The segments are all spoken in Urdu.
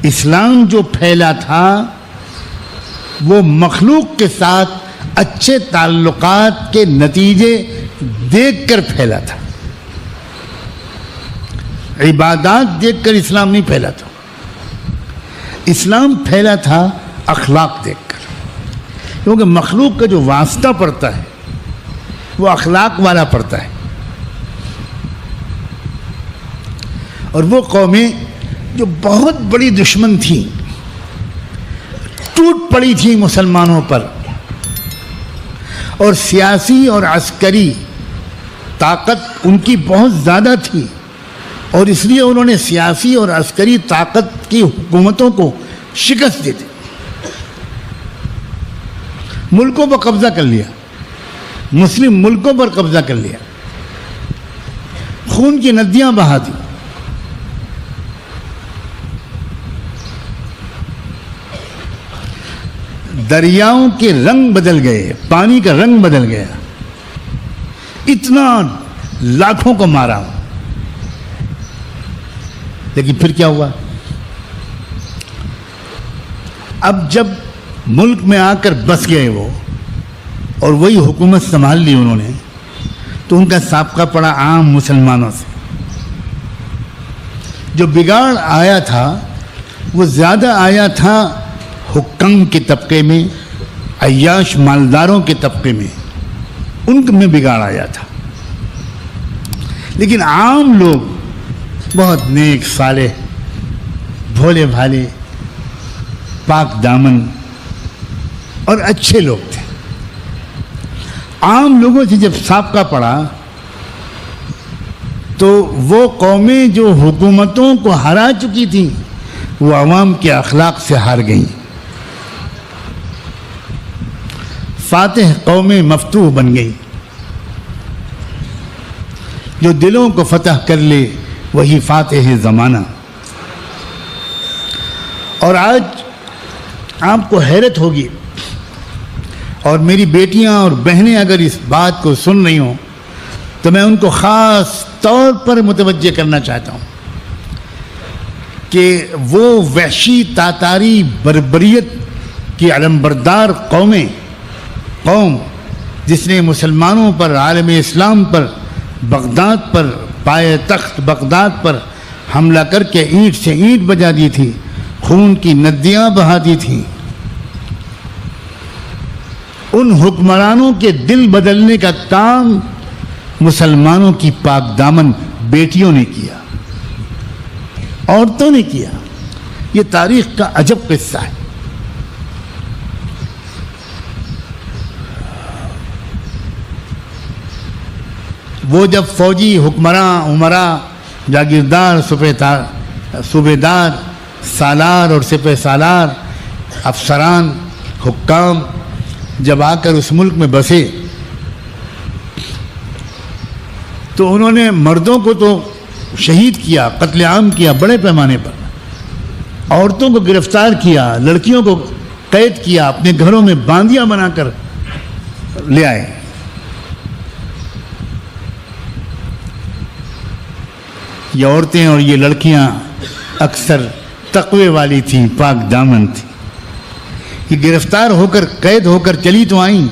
اسلام جو پھیلا تھا وہ مخلوق کے ساتھ اچھے تعلقات کے نتیجے دیکھ کر پھیلا تھا. عبادات دیکھ کر اسلام نہیں پھیلا تھا. اسلام پھیلا تھا اخلاق دیکھ کر. کیونکہ مخلوق کا جو واسطہ پڑتا ہے وہ اخلاق والا پڑتا ہے. اور وہ قومیں جو بہت بڑی دشمن تھیں, ٹوٹ پڑی تھیں مسلمانوں پر, اور سیاسی اور عسکری طاقت ان کی بہت زیادہ تھی, اور اس لیے انہوں نے سیاسی اور عسکری طاقت کی حکومتوں کو شکست دی تھی. ملکوں پر قبضہ کر لیا, مسلم ملکوں پر قبضہ کر لیا, خون کی ندیاں بہا دی. دریاؤں کے رنگ بدل گئے, پانی کا رنگ بدل گیا, اتنا لاکھوں کو مارا. لیکن پھر کیا ہوا؟ اب جب ملک میں آ کر بس گئے وہ اور وہی حکومت سنبھال لی انہوں نے, تو ان کا سابقہ پڑا عام مسلمانوں سے. جو بگاڑ آیا تھا وہ زیادہ آیا تھا حکام کے طبقے میں, عیاش مالداروں کے طبقے میں, ان میں بگاڑ آیا تھا. لیکن عام لوگ بہت نیک صالح, بھولے بھالے, پاک دامن اور اچھے لوگ تھے. عام لوگوں سے جب سابقہ پڑا تو وہ قومیں جو حکومتوں کو ہرا چکی تھیں وہ عوام کے اخلاق سے ہار گئیں. فاتح قومیں مفتوح بن گئی. جو دلوں کو فتح کر لے وہی فاتح زمانہ. اور آج آپ کو حیرت ہوگی, اور میری بیٹیاں اور بہنیں اگر اس بات کو سن رہی ہوں تو میں ان کو خاص طور پر متوجہ کرنا چاہتا ہوں کہ وہ وحشی تاتاری بربریت کی علمبردار قوم جس نے مسلمانوں پر, عالم اسلام پر, بغداد پر, پائے تخت بغداد پر حملہ کر کے اینٹ سے اینٹ بجا دی تھی, خون کی ندیاں بہا دی تھیں, ان حکمرانوں کے دل بدلنے کا کام مسلمانوں کی پاک دامن بیٹیوں نے کیا, عورتوں نے کیا. یہ تاریخ کا عجب قصہ ہے. وہ جب فوجی حکمراں, عمراء, جاگیردار, صوبیدار, سالار اور سپہ سالار, افسران, حکام جب آ کر اس ملک میں بسے تو انہوں نے مردوں کو تو شہید کیا, قتل عام کیا بڑے پیمانے پر, عورتوں کو گرفتار کیا, لڑکیوں کو قید کیا, اپنے گھروں میں باندیاں بنا کر لے آئے. یہ عورتیں اور یہ لڑکیاں اکثر تقوی والی تھیں, پاک دامن تھیں. یہ گرفتار ہو کر, قید ہو کر چلی تو آئیں,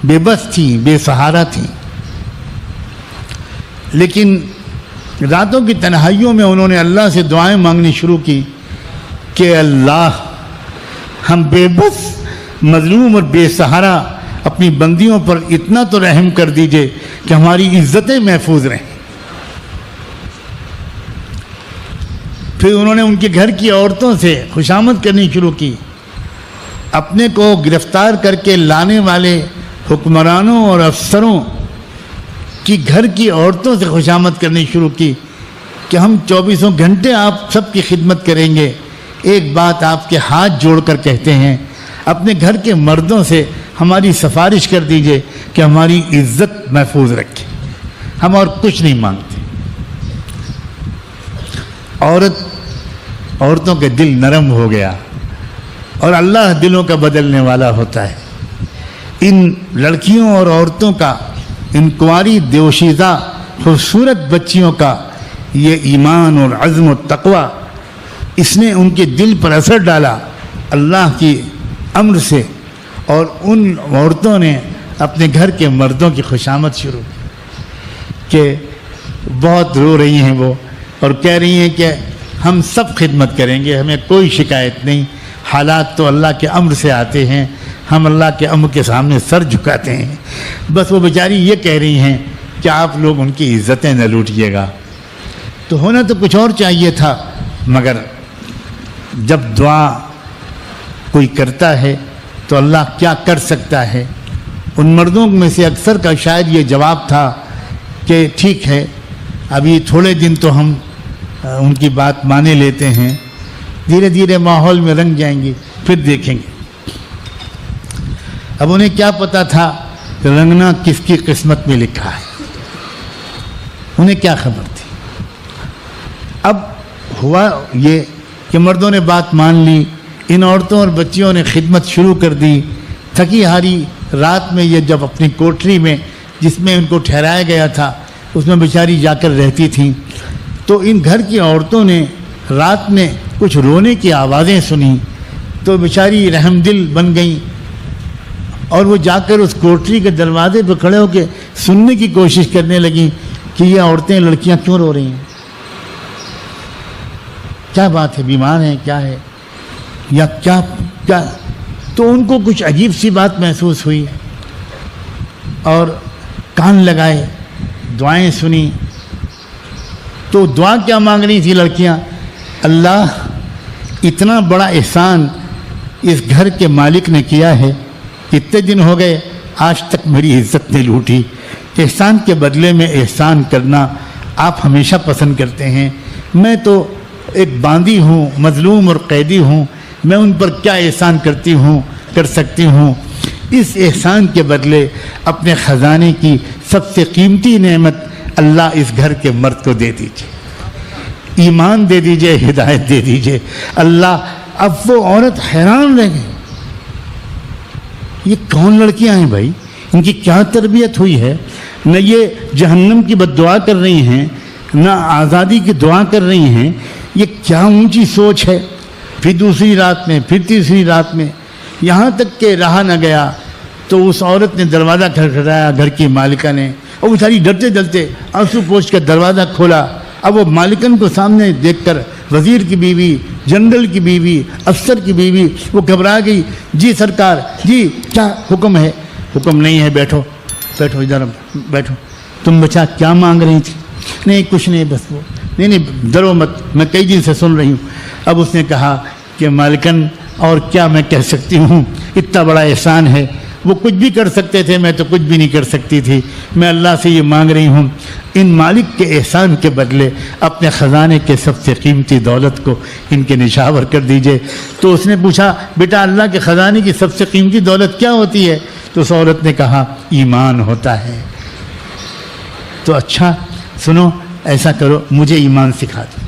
بے بس تھیں, بے سہارا تھیں. لیکن راتوں کی تنہائیوں میں انہوں نے اللہ سے دعائیں مانگنی شروع کی کہ اللہ ہم بے بس, مظلوم اور بے سہارا اپنی بندیوں پر اتنا تو رحم کر دیجئے کہ ہماری عزتیں محفوظ رہیں. پھر انہوں نے ان کے گھر کی عورتوں سے خوشامد کرنی شروع کی. اپنے کو گرفتار کر کے لانے والے حکمرانوں اور افسروں کی گھر کی عورتوں سے خوشامد کرنی شروع کی کہ ہم 24 گھنٹے آپ سب کی خدمت کریں گے. ایک بات آپ کے ہاتھ جوڑ کر کہتے ہیں, اپنے گھر کے مردوں سے ہماری سفارش کر دیجئے کہ ہماری عزت محفوظ رکھیں, ہم اور کچھ نہیں مانگتے. عورتوں کے دل نرم ہو گیا, اور اللہ دلوں کا بدلنے والا ہوتا ہے. ان لڑکیوں اور عورتوں کا, ان کنواری دیوشیزہ خوبصورت بچیوں کا یہ ایمان اور عزم و تقوی اس نے ان کے دل پر اثر ڈالا اللہ کی امر سے، اور ان عورتوں نے اپنے گھر کے مردوں کی خوشامد شروع کی کہ بہت رو رہی ہیں وہ، اور کہہ رہی ہیں کہ ہم سب خدمت کریں گے، ہمیں کوئی شکایت نہیں، حالات تو اللہ کے امر سے آتے ہیں، ہم اللہ کے امر کے سامنے سر جھکاتے ہیں۔ بس وہ بیچاری یہ کہہ رہی ہیں کہ آپ لوگ ان کی عزتیں نہ لوٹیے گا۔ تو ہونا تو کچھ اور چاہیے تھا، مگر جب دعا کوئی کرتا ہے تو اللہ کیا کر سکتا ہے۔ ان مردوں میں سے اکثر کا شاید یہ جواب تھا کہ ٹھیک ہے، ابھی تھوڑے دن تو ہم ان کی بات مانے لیتے ہیں، دھیرے دھیرے ماحول میں رنگ جائیں گی، پھر دیکھیں گے۔ اب انہیں کیا پتا تھا کہ رنگنا کس کی قسمت میں لکھا ہے، انہیں کیا خبر تھی۔ اب ہوا یہ کہ مردوں نے بات مان لی، ان عورتوں اور بچیوں نے خدمت شروع کر دی۔ تھکی ہاری رات میں یہ جب اپنی کوٹری میں جس میں ان کو ٹھہرایا گیا تھا اس میں بیچاری جا کر رہتی تھیں، تو ان گھر کی عورتوں نے رات میں کچھ رونے کی آوازیں سنیں تو بیچاری رحم دل بن گئیں، اور وہ جا کر اس کوٹری کے دروازے پہ کھڑے ہو کے سننے کی کوشش کرنے لگیں کہ یہ عورتیں لڑکیاں کیوں رو رہی ہیں، کیا بات ہے، بیمار ہیں کیا ہے، یا کیا کیا۔ تو ان کو کچھ عجیب سی بات محسوس ہوئی، اور کان لگائے، دعائیں سنی۔ تو دعا کیا مانگ رہی تھی لڑکیاں؟ اللہ اتنا بڑا احسان اس گھر کے مالک نے کیا ہے، اتنے دن ہو گئے آج تک میری عزت نہیں لوٹی۔ احسان کے بدلے میں احسان کرنا آپ ہمیشہ پسند کرتے ہیں، میں تو ایک باندی ہوں، مظلوم اور قیدی ہوں، میں ان پر کیا احسان کر سکتی ہوں۔ اس احسان کے بدلے اپنے خزانے کی سب سے قیمتی نعمت اللہ اس گھر کے مرد کو دے دیجئے، ایمان دے دیجئے، ہدایت دے دیجئے۔ اللہ، اب وہ عورت حیران رہ گئی، یہ کون لڑکیاں ہیں بھائی، ان کی کیا تربیت ہوئی ہے؟ نہ یہ جہنم کی بد دعا کر رہی ہیں، نہ آزادی کی دعا کر رہی ہیں، یہ کیا اونچی سوچ ہے۔ پھر دوسری رات میں، پھر تیسری رات میں، یہاں تک کہ رہا نہ گیا تو اس عورت نے دروازہ کھٹکھٹایا، گھر کی مالکہ نے، اور بیچاری ڈرتے ڈرتے آنسو پوچھ کر دروازہ کھولا۔ اب وہ مالکن کو سامنے دیکھ کر وزیر کی بیوی، جنرل کی بیوی، افسر کی بیوی، وہ گھبرا گئی۔ جی سرکار، جی کیا حکم ہے؟ حکم نہیں ہے، بیٹھو بیٹھو، ادھر بیٹھو۔ تم بچہ کیا مانگ رہی تھی؟ نہیں کچھ نہیں، بس وہ نہیں ڈرو مت، میں کئی دن سے سن رہی ہوں۔ اب اس نے کہا کہ مالکن اور کیا میں کہہ سکتی ہوں، اتنا بڑا احسان ہے، وہ کچھ بھی کر سکتے تھے، میں تو کچھ بھی نہیں کر سکتی تھی، میں اللہ سے یہ مانگ رہی ہوں ان مالک کے احسان کے بدلے اپنے خزانے کے سب سے قیمتی دولت کو ان کے نشاور کر دیجئے۔ تو اس نے پوچھا بیٹا اللہ کے خزانے کی سب سے قیمتی دولت کیا ہوتی ہے؟ تو اس عورت نے کہا ایمان ہوتا ہے۔ تو اچھا سنو، ایسا کرو مجھے ایمان سکھا دو۔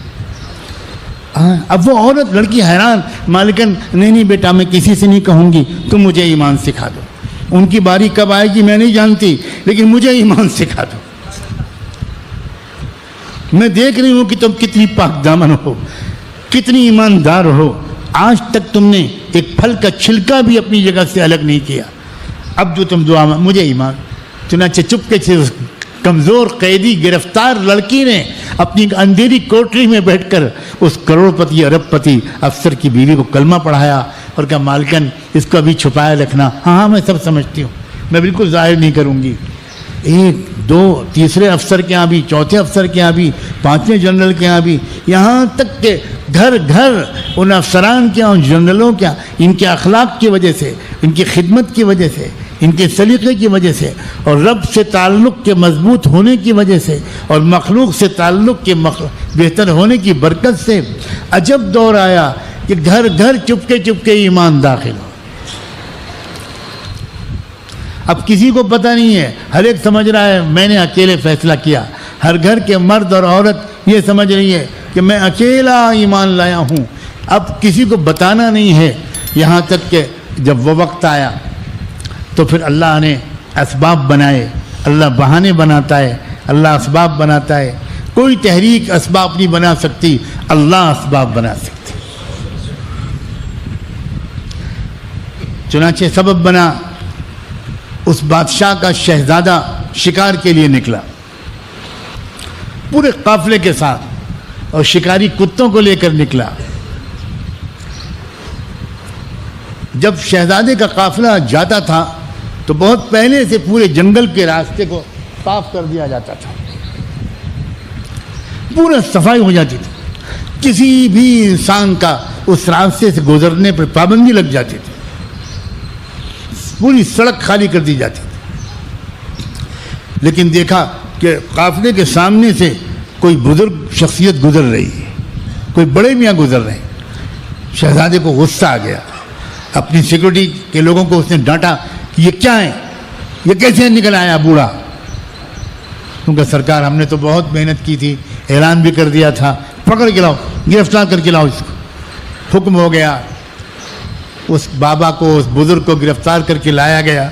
اب وہ عورت لڑکی حیران، مالکن نہیں بیٹا میں کسی سے نہیں کہوں گی، تم مجھے ایمان سکھا دو، ان کی باری کب آئے گی میں نہیں جانتی، لیکن مجھے ایمان سکھا دو۔ میں دیکھ رہی ہوں کہ تم کتنی پاک دامن ہو، کتنی ایماندار ہو، آج تک تم نے ایک پھل کا چھلکا بھی اپنی جگہ سے الگ نہیں کیا، اب جو تم دعا مجھے ایمان۔ چنانچہ چپکے سے اس کمزور قیدی گرفتار لڑکی نے اپنی اندھیری کوٹری میں بیٹھ کر اس کروڑ پتی ارب پتی افسر کی بیوی کو کلمہ پڑھایا اور کہا مالکن اس کو ابھی چھپائے رکھنا۔ ہاں میں سب سمجھتی ہوں، میں بالکل ظاہر نہیں کروں گی۔ ایک دو تیسرے افسر کے یہاں بھی، چوتھے افسر کے یہاں بھی، پانچویں جنرل کے یہاں بھی، یہاں تک کہ گھر گھر ان افسران کے یہاں، ان جنرلوں کے یہاں، ان کے اخلاق کی وجہ سے، ان کی خدمت کی وجہ سے، ان کے سلیقے کی وجہ سے، اور رب سے تعلق کے مضبوط ہونے کی وجہ سے، اور مخلوق سے تعلق کے بہتر ہونے کی برکت سے عجب دور آیا کہ گھر گھر چپکے چپکے ایمان داخل ہو۔ اب کسی کو پتہ نہیں ہے، ہر ایک سمجھ رہا ہے میں نے اکیلے فیصلہ کیا، ہر گھر کے مرد اور عورت یہ سمجھ رہی ہے کہ میں اکیلا ایمان لایا ہوں، اب کسی کو بتانا نہیں ہے۔ یہاں تک کہ جب وہ وقت آیا تو پھر اللہ نے اسباب بنائے، اللہ بہانے بناتا ہے، اللہ اسباب بناتا ہے، کوئی تحریک اسباب نہیں بنا سکتی، اللہ اسباب بنا سکتی۔ چنانچہ سبب بنا اس بادشاہ کا شہزادہ شکار کے لیے نکلا پورے قافلے کے ساتھ، اور شکاری کتوں کو لے کر نکلا۔ جب شہزادے کا قافلہ جاتا تھا تو بہت پہلے سے پورے جنگل کے راستے کو صاف کر دیا جاتا تھا، پورا صفائی ہو جاتی تھی، کسی بھی انسان کا اس راستے سے گزرنے پر پابندی لگ جاتی تھی، پوری سڑک خالی کر دی جاتی تھی۔ لیکن دیکھا کہ قافلے کے سامنے سے کوئی بزرگ شخصیت گزر رہی ہے، کوئی بڑے میاں گزر رہے ہیں۔ شہزادے کو غصہ آ گیا، اپنی سیکورٹی کے لوگوں کو اس نے ڈانٹا کہ یہ کیا ہے، یہ کیسے نکل آیا بوڑھا؟ کیونکہ سرکار ہم نے تو بہت محنت کی تھی، اعلان بھی کر دیا تھا، پکڑ کے لاؤ، گرفتار کر کے لاؤ اس کو۔ حکم ہو گیا، اس بابا کو، اس بزرگ کو گرفتار کر کے لایا گیا۔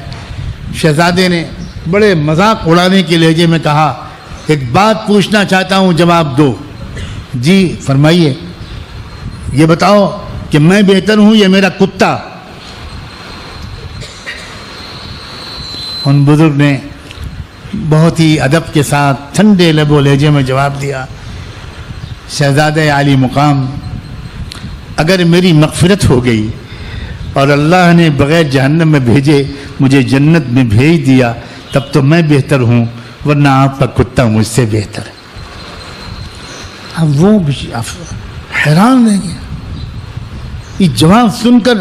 شہزادے نے بڑے مذاق اڑانے کے لہجے میں کہا، ایک بات پوچھنا چاہتا ہوں، جواب دو۔ جی فرمائیے، یہ بتاؤ کہ میں بہتر ہوں یا میرا کتا؟ ان بزرگ نے بہت ہی ادب کے ساتھ ٹھنڈے لب و لہجے میں جواب دیا، شہزادہ عالی مقام، اگر میری مغفرت ہو گئی اور اللہ نے بغیر جہنم میں بھیجے مجھے جنت میں بھیج دیا تب تو میں بہتر ہوں، ورنہ آپ کا کتا مجھ سے بہتر ہے۔ اب وہ حیران رہ گیا، یہ جواب سن کر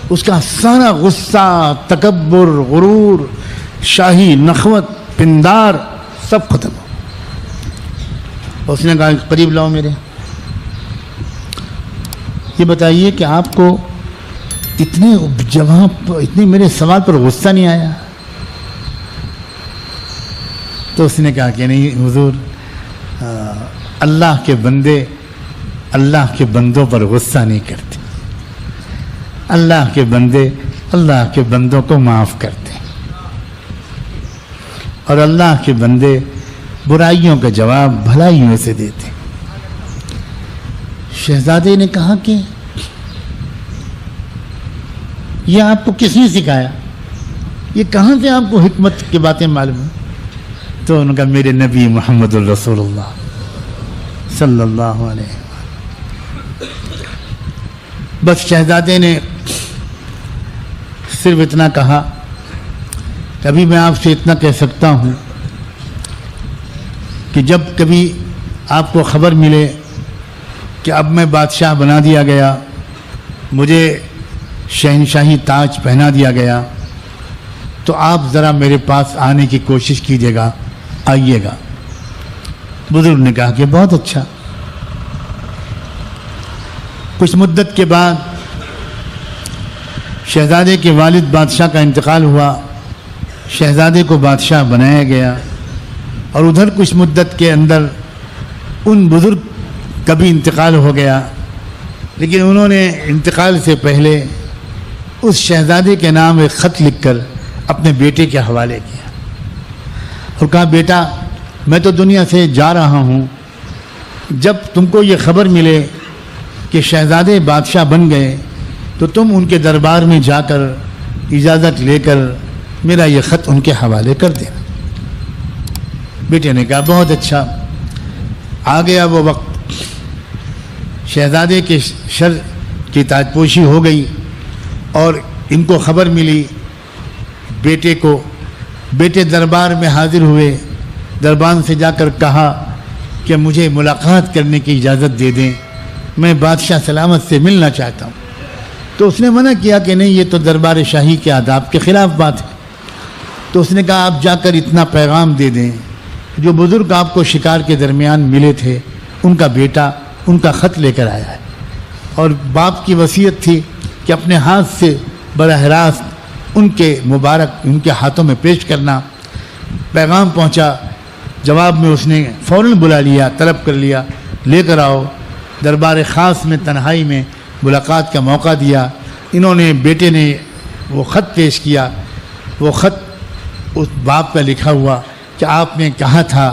اس کا سارا غصہ، تکبر، غرور، شاہی نخوت، پندار سب ختم ہو۔ اس نے کہا قریب لاؤ میرے، یہ بتائیے کہ آپ کو اتنے میرے سوال پر غصہ نہیں آیا؟ تو اس نے کہا کہ نہیں حضور، اللہ کے بندے اللہ کے بندوں پر غصہ نہیں کرتے، اللہ کے بندے اللہ کے بندوں کو معاف کرتے، اور اللہ کے بندے برائیوں کا جواب بھلائیوں سے دیتے۔ شہزادے نے کہا کہ یہ آپ کو کس نے سکھایا؟ یہ کہاں سے آپ کو حکمت کی باتیں معلوم ہیں؟ تو ان کا میرے نبی محمد الرسول اللہ صلی اللہ علیہ وسلم۔ بس شہزادے نے صرف اتنا کہا کہ ابھی میں آپ سے اتنا کہہ سکتا ہوں کہ جب کبھی آپ کو خبر ملے کہ اب میں بادشاہ بنا دیا گیا، مجھے شہنشاہی تاج پہنا دیا گیا، تو آپ ذرا میرے پاس آنے کی کوشش کیجیے گا، آئیے گا۔ بزرگ نے کہا کہ بہت اچھا۔ کچھ مدت کے بعد شہزادے کے والد بادشاہ کا انتقال ہوا، شہزادے کو بادشاہ بنایا گیا، اور ادھر کچھ مدت کے اندر ان بزرگ کا بھی انتقال ہو گیا، لیکن انہوں نے انتقال سے پہلے اس شہزادے کے نام ایک خط لکھ کر اپنے بیٹے کے حوالے کیا اور کہا بیٹا میں تو دنیا سے جا رہا ہوں، جب تم کو یہ خبر ملے کہ شہزادے بادشاہ بن گئے تو تم ان کے دربار میں جا کر اجازت لے کر میرا یہ خط ان کے حوالے کر دینا۔ بیٹے نے کہا بہت اچھا۔ آ گیا وہ وقت، شہزادے کے شر کی تاجپوشی ہو گئی اور ان کو خبر ملی بیٹے کو، بیٹے دربار میں حاضر ہوئے، دربان سے جا کر کہا کہ مجھے ملاقات کرنے کی اجازت دے دیں، میں بادشاہ سلامت سے ملنا چاہتا ہوں۔ تو اس نے منع کیا کہ نہیں، یہ تو دربار شاہی کے آداب کے خلاف بات ہے۔ تو اس نے کہا آپ جا کر اتنا پیغام دے دیں، جو بزرگ آپ کو شکار کے درمیان ملے تھے ان کا بیٹا ان کا خط لے کر آیا ہے، اور باپ کی وصیت تھی کہ اپنے ہاتھ سے براہ راست ان کے مبارک ان کے ہاتھوں میں پیش کرنا۔ پیغام پہنچا، جواب میں اس نے فوراً بلا لیا، طلب کر لیا، لے کر آؤ۔ دربار خاص میں تنہائی میں ملاقات کا موقع دیا۔ انہوں نے، بیٹے نے وہ خط پیش کیا، وہ خط اس باپ کا لکھا ہوا کہ آپ نے کہا تھا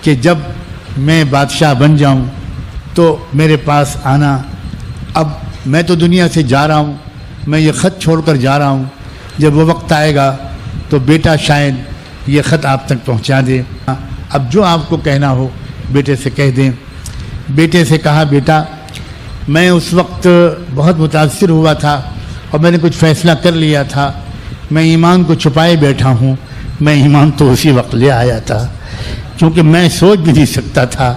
کہ جب میں بادشاہ بن جاؤں تو میرے پاس آنا، اب میں تو دنیا سے جا رہا ہوں، میں یہ خط چھوڑ کر جا رہا ہوں، جب وہ وقت آئے گا تو بیٹا شاید یہ خط آپ تک پہنچا دے، اب جو آپ کو کہنا ہو بیٹے سے کہہ دیں۔ بیٹے سے کہا بیٹا میں اس وقت بہت متاثر ہوا تھا اور میں نے کچھ فیصلہ کر لیا تھا، میں ایمان کو چھپائے بیٹھا ہوں، میں ایمان تو اسی وقت لے آیا تھا، کیونکہ میں سوچ بھی نہیں سکتا تھا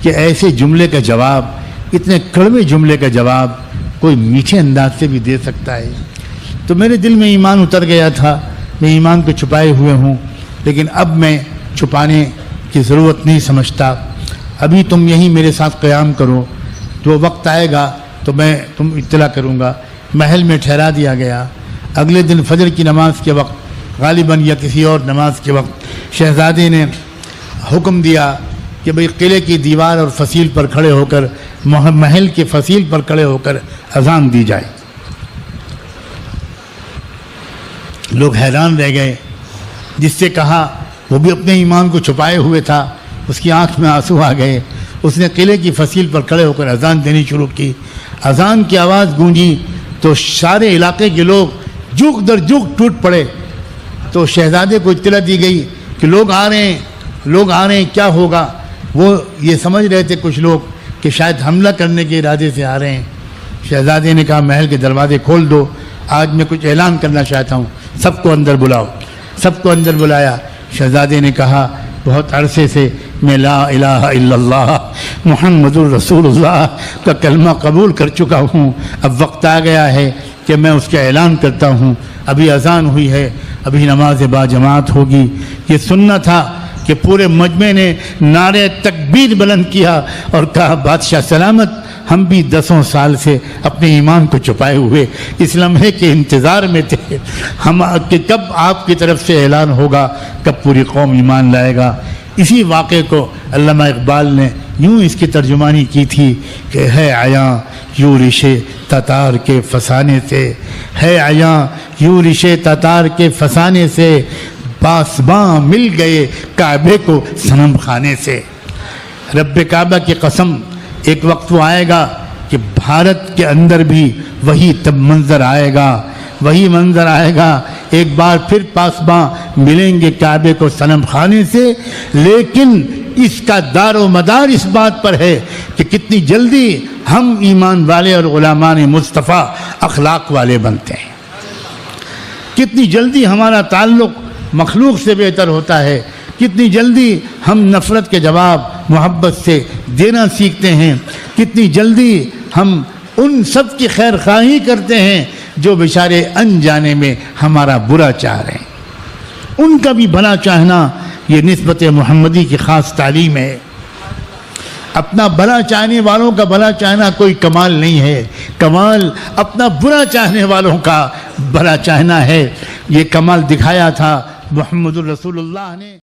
کہ ایسے جملے کا جواب، اتنے کڑوے جملے کا جواب کوئی میٹھے انداز سے بھی دے سکتا ہے۔ تو میرے دل میں ایمان اتر گیا تھا، میں ایمان کو چھپائے ہوئے ہوں، لیکن اب میں چھپانے کی ضرورت نہیں سمجھتا، ابھی تم یہیں میرے ساتھ قیام کرو، جو وقت آئے گا تو میں تم اطلاع کروں گا۔ محل میں ٹھہرا دیا گیا۔ اگلے دن فجر کی نماز کے وقت غالباً یا کسی اور نماز کے وقت شہزادے نے حکم دیا کہ بھئی قلعے کی دیوار اور فصیل پر کھڑے ہو کر، محل کے فصیل پر کھڑے ہو کر اذان دی جائے۔ لوگ حیران رہ گئے، جس سے کہا وہ بھی اپنے ایمان کو چھپائے ہوئے تھا، اس کی آنکھ میں آنسو آ گئے۔ اس نے قلعے کی فصیل پر کھڑے ہو کر اذان دینی شروع کی۔ اذان کی آواز گونجی تو سارے علاقے کے لوگ جوک در جوک ٹوٹ پڑے۔ تو شہزادے کو اطلاع دی گئی کہ لوگ آ رہے ہیں، کیا ہوگا؟ وہ یہ سمجھ رہے تھے کچھ لوگ کہ شاید حملہ کرنے کے ارادے سے آ رہے ہیں۔ شہزادے نے کہا محل کے دروازے کھول دو، آج میں کچھ اعلان کرنا چاہتا ہوں، سب کو اندر بلاؤ۔ سب کو اندر بلایا۔ شہزادے نے کہا بہت عرصے سے میں لا الہ الا اللہ محمد الرسول اللہ کا کلمہ قبول کر چکا ہوں، اب وقت آ گیا ہے کہ میں اس کا اعلان کرتا ہوں۔ ابھی اذان ہوئی ہے، ابھی نماز با جماعت ہوگی۔ یہ سننا تھا کہ پورے مجمع نے نعرہ تکبیر بلند کیا اور کہا بادشاہ سلامت، ہم بھی 10 سال سے اپنے ایمان کو چھپائے ہوئے اس لمحے کے انتظار میں تھے ہم کہ کب آپ کی طرف سے اعلان ہوگا، کب پوری قوم ایمان لائے گا۔ اسی واقعے کو علامہ اقبال نے یوں اس کی ترجمانی کی تھی کہ ہے عیاں یورش تتار کے فسانے سے، ہے عیاں یورش تتار کے فسانے سے، پاسباں مل گئے کعبے کو صنم خانے سے۔ رب کعبہ کی قسم، ایک وقت وہ آئے گا کہ بھارت کے اندر بھی وہی تب منظر آئے گا، وہی منظر آئے گا، ایک بار پھر پاسباں ملیں گے کعبے کو صنم خانے سے۔ لیکن اس کا دار و مدار اس بات پر ہے کہ کتنی جلدی ہم ایمان والے اور غلامان مصطفیٰ اخلاق والے بنتے ہیں، کتنی جلدی ہمارا تعلق مخلوق سے بہتر ہوتا ہے، کتنی جلدی ہم نفرت کے جواب محبت سے دینا سیکھتے ہیں، کتنی جلدی ہم ان سب کی خیر خواہی کرتے ہیں جو بیچارے انجانے میں ہمارا برا چاہ رہے ہیں۔ ان کا بھی بھلا چاہنا یہ نسبت محمدی کی خاص تعلیم ہے۔ اپنا بھلا چاہنے والوں کا بھلا چاہنا کوئی کمال نہیں ہے، کمال اپنا برا چاہنے والوں کا بھلا چاہنا ہے۔ یہ کمال دکھایا تھا محمد الرسول اللہ نے۔